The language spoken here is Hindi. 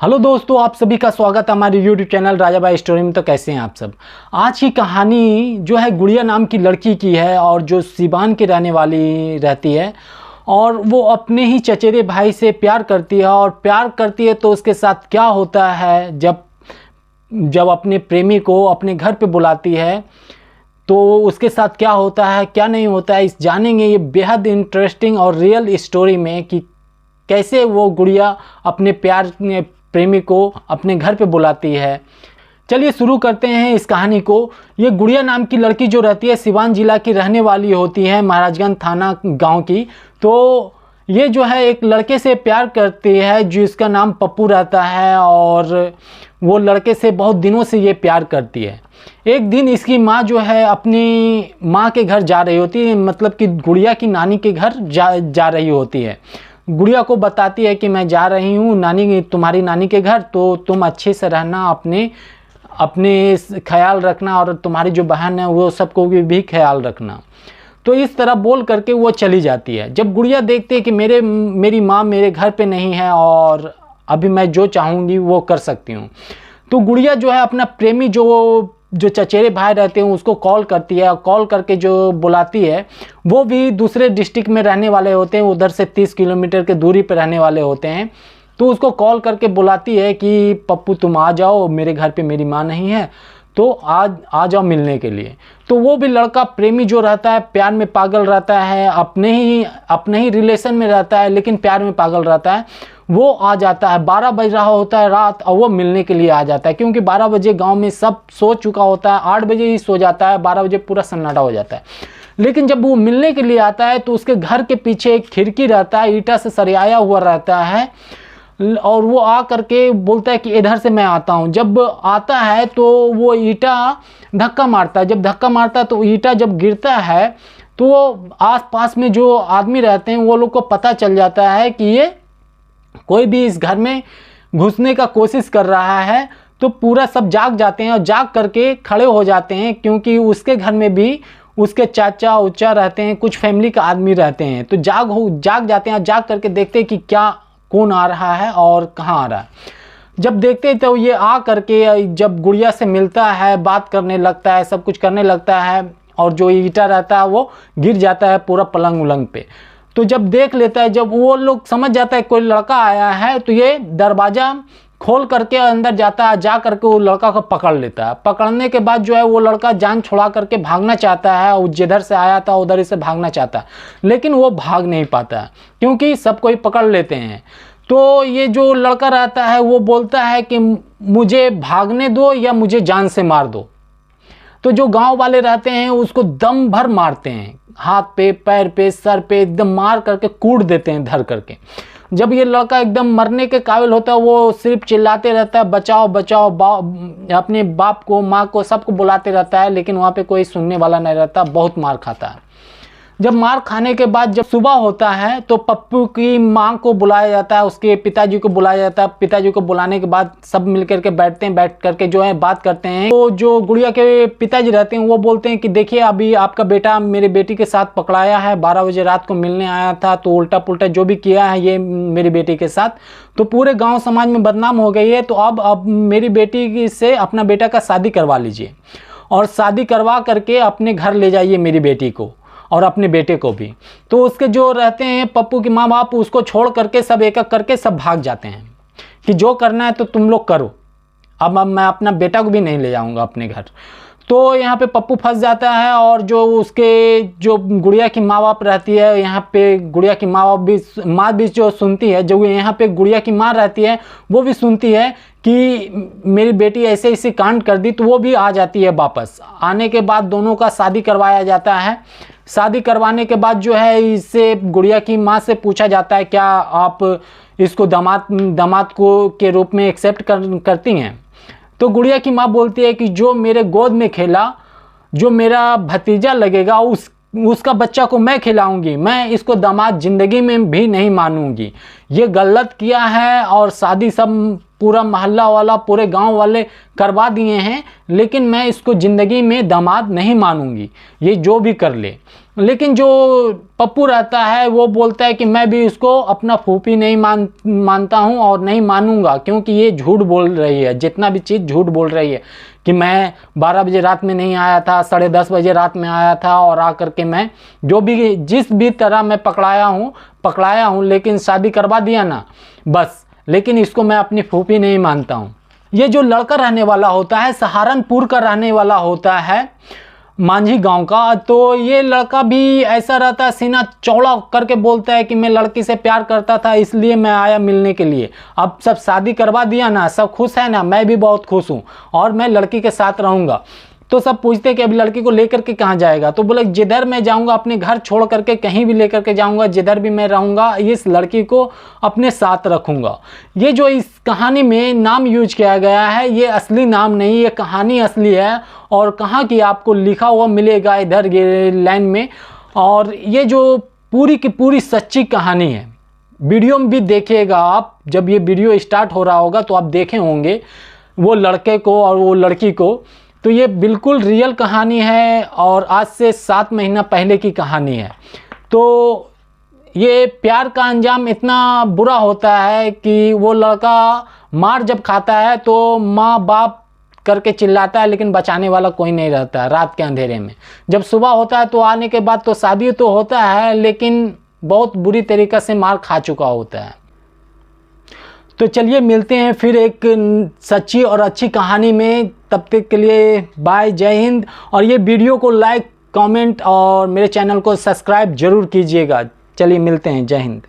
हेलो दोस्तों, आप सभी का स्वागत है हमारे यूट्यूब चैनल राजा भाई स्टोरी में। तो कैसे हैं आप सब। आज की कहानी जो है गुड़िया नाम की लड़की की है और जो सिवान की रहने वाली रहती है और वो अपने ही चचेरे भाई से प्यार करती है। और प्यार करती है तो उसके साथ क्या होता है जब जब अपने प्रेमी को अपने घर पे बुलाती है तो उसके साथ क्या होता है क्या नहीं होता है, इस जानेंगे ये बेहद इंटरेस्टिंग और रियल स्टोरी में कि कैसे वो गुड़िया अपने प्यार प्रेमी को अपने घर पे बुलाती है। चलिए शुरू करते हैं इस कहानी को। ये गुड़िया नाम की लड़की जो रहती है सिवान जिला की रहने वाली होती है, महाराजगंज थाना गांव की। तो ये जो है एक लड़के से प्यार करती है जिसका नाम पप्पू रहता है और वो लड़के से बहुत दिनों से ये प्यार करती है। एक दिन इसकी माँ जो है अपनी माँ के घर जा रही होती है, मतलब कि गुड़िया की नानी के घर जा रही होती है। गुड़िया को बताती है कि मैं जा रही हूँ तुम्हारी नानी के घर, तो तुम अच्छे से रहना, अपने ख्याल रखना और तुम्हारी जो बहन है वो सबको भी ख्याल रखना। तो इस तरह बोल करके वो चली जाती है। जब गुड़िया देखती है कि मेरी माँ मेरे घर पे नहीं है और अभी मैं जो चाहूँगी वो कर सकती हूँ, तो गुड़िया जो है अपना प्रेमी जो चचेरे भाई रहते हैं उसको कॉल करती है और कॉल करके जो बुलाती है, वो भी दूसरे डिस्ट्रिक्ट में रहने वाले होते हैं, उधर से 30 किलोमीटर के दूरी पर रहने वाले होते हैं। तो उसको कॉल करके बुलाती है कि पप्पू तुम आ जाओ, मेरे घर पे मेरी माँ नहीं है तो आज आ जाओ मिलने के लिए। तो वो भी लड़का प्रेमी जो रहता है प्यार में पागल रहता है, अपने ही रिलेशन में रहता है लेकिन प्यार में पागल रहता है। वो आ जाता है, 12 बज रहा होता है रात और वो मिलने के लिए आ जाता है, क्योंकि 12 बजे गांव में सब सो चुका होता है, 8 बजे ही सो जाता है, 12 बजे पूरा सन्नाटा हो जाता है। लेकिन जब वो मिलने के लिए आता है तो उसके घर के पीछे एक खिड़की रहता है, ईंटा से सरियाया हुआ रहता है और वो आ करके बोलता है कि इधर से मैं आता हूँ। जब आता है तो वो ईंटा धक्का मारता है, जब धक्का मारता है तो ईंटा जब गिरता है तो आसपास में जो आदमी रहते हैं वो लोग को पता चल जाता है कि ये कोई भी इस घर में घुसने का कोशिश कर रहा है। तो पूरा सब जाग जाते हैं और जाग करके खड़े हो जाते हैं, क्योंकि उसके घर में भी उसके चाचा उच्चा रहते हैं, कुछ फैमिली का आदमी रहते हैं। तो जाग जाते हैं, जाग करके देखते हैं कि क्या कौन आ रहा है और कहाँ आ रहा है। जब देखते हैं तो ये आ करके जब गुड़िया से मिलता है, बात करने लगता है, सब कुछ करने लगता है और जो ईंटा रहता है वो गिर जाता है पूरा पलंग उलंग पे। तो जब देख लेता है, जब वो लोग समझ जाता है कोई लड़का आया है, तो ये दरवाज़ा खोल करके अंदर जाता है, जा करके वो लड़का को पकड़ लेता है। पकड़ने के बाद जो है वो लड़का जान छुड़ा करके भागना चाहता है, वो जिधर से आया था उधर से भागना चाहता है, लेकिन वो भाग नहीं पाता है क्योंकि सब कोई पकड़ लेते हैं। तो ये जो लड़का रहता है वो बोलता है कि मुझे भागने दो या मुझे जान से मार दो। तो जो गांव वाले रहते हैं उसको दम भर मारते हैं, हाथ पे, पैर पे, सर पे एकदम मार करके कूट देते हैं धर करके। जब ये लड़का एकदम मरने के काबिल होता है वो सिर्फ चिल्लाते रहता है बचाओ बचाओ, अपने बाप को माँ को सबको बुलाते रहता है, लेकिन वहाँ पे कोई सुनने वाला नहीं रहता, बहुत मार खाता है। जब मार खाने के बाद जब सुबह होता है तो पप्पू की माँ को बुलाया जाता है, उसके पिताजी को बुलाया जाता है। पिताजी को बुलाने के बाद सब मिल करके बैठते हैं, बैठ करके जो है बात करते हैं। तो जो गुड़िया के पिताजी रहते हैं वो बोलते हैं कि देखिए अभी आपका बेटा मेरे बेटी के साथ पकड़ाया है, 12 बजे रात को मिलने आया था, तो उल्टा पुल्टा जो भी किया है ये मेरी बेटी के साथ, तो पूरे गाँव समाज में बदनाम हो गई है। तो अब मेरी बेटी से अपना बेटा का शादी करवा लीजिए और शादी करवा करके अपने घर ले जाइए मेरी बेटी को और अपने बेटे को भी। तो उसके जो रहते हैं पप्पू के माँ बाप उसको छोड़ करके सब एक एक करके सब भाग जाते हैं कि जो करना है तो तुम लोग करो, अब मैं अपना बेटा को भी नहीं ले जाऊंगा अपने घर। तो यहाँ पे पप्पू फंस जाता है और जो उसके जो गुड़िया की माँ बाप रहती है, यहाँ पे गुड़िया की माँ भी जो सुनती है, जो यहाँ पे गुड़िया की माँ रहती है वो भी सुनती है कि मेरी बेटी ऐसे ऐसे कांड कर दी, तो वो भी आ जाती है वापस। आने के बाद दोनों का शादी करवाया जाता है। शादी करवाने के बाद जो है इससे गुड़िया की माँ से पूछा जाता है क्या आप इसको दामाद को के रूप में एक्सेप्ट करती हैं। तो गुड़िया की माँ बोलती है कि जो मेरे गोद में खेला, जो मेरा भतीजा लगेगा उसका बच्चा को मैं खिलाऊंगी, मैं इसको दामाद जिंदगी में भी नहीं मानूंगी। ये गलत किया है और शादी सब पूरा मोहल्ला वाला पूरे गांव वाले करवा दिए हैं, लेकिन मैं इसको ज़िंदगी में दामाद नहीं मानूंगी, ये जो भी कर ले। लेकिन जो पप्पू रहता है वो बोलता है कि मैं भी उसको अपना फूफी नहीं मानता हूँ और नहीं मानूंगा, क्योंकि ये झूठ बोल रही है, जितना भी चीज़ झूठ बोल रही है कि मैं 12 बजे रात में नहीं आया था, 10:30 बजे रात में आया था और आकर के मैं जो भी जिस भी तरह मैं पकड़ाया हूँ लेकिन शादी करवा दिया ना बस। लेकिन इसको मैं अपनी फूफी नहीं मानता हूँ। ये जो लड़का रहने वाला होता है सहारनपुर का रहने वाला होता है, मांझी गांव का। तो ये लड़का भी ऐसा रहता है, सीना चौड़ा करके बोलता है कि मैं लड़की से प्यार करता था इसलिए मैं आया मिलने के लिए। अब सब शादी करवा दिया ना, सब खुश है ना, मैं भी बहुत खुश हूँ और मैं लड़की के साथ रहूँगा। तो सब पूछते कि अभी लड़की को लेकर के कहाँ जाएगा, तो बोले जिधर मैं जाऊँगा अपने घर छोड़ करके कहीं भी लेकर के जाऊँगा, जिधर भी मैं रहूँगा इस लड़की को अपने साथ रखूँगा। ये जो इस कहानी में नाम यूज किया गया है ये असली नाम नहीं, ये कहानी असली है और कहाँ की आपको लिखा हुआ मिलेगा इधर ये लाइन में। और ये जो पूरी की पूरी सच्ची कहानी है, वीडियो में भी देखिएगा आप, जब ये वीडियो स्टार्ट हो रहा होगा तो आप देखे होंगे वो लड़के को और वो लड़की को। तो ये बिल्कुल रियल कहानी है और आज से 7 महीना पहले की कहानी है। तो ये प्यार का अंजाम इतना बुरा होता है कि वो लड़का मार जब खाता है तो माँ बाप करके चिल्लाता है, लेकिन बचाने वाला कोई नहीं रहता है रात के अंधेरे में। जब सुबह होता है तो आने के बाद तो शादी तो होता है, लेकिन बहुत बुरी तरीक़े से मार खा चुका होता है। तो चलिए मिलते हैं फिर एक सच्ची और अच्छी कहानी में, तब तक के लिए बाय, जय हिंद। और ये वीडियो को लाइक, कमेंट और मेरे चैनल को सब्सक्राइब जरूर कीजिएगा। चलिए मिलते हैं, जय हिंद।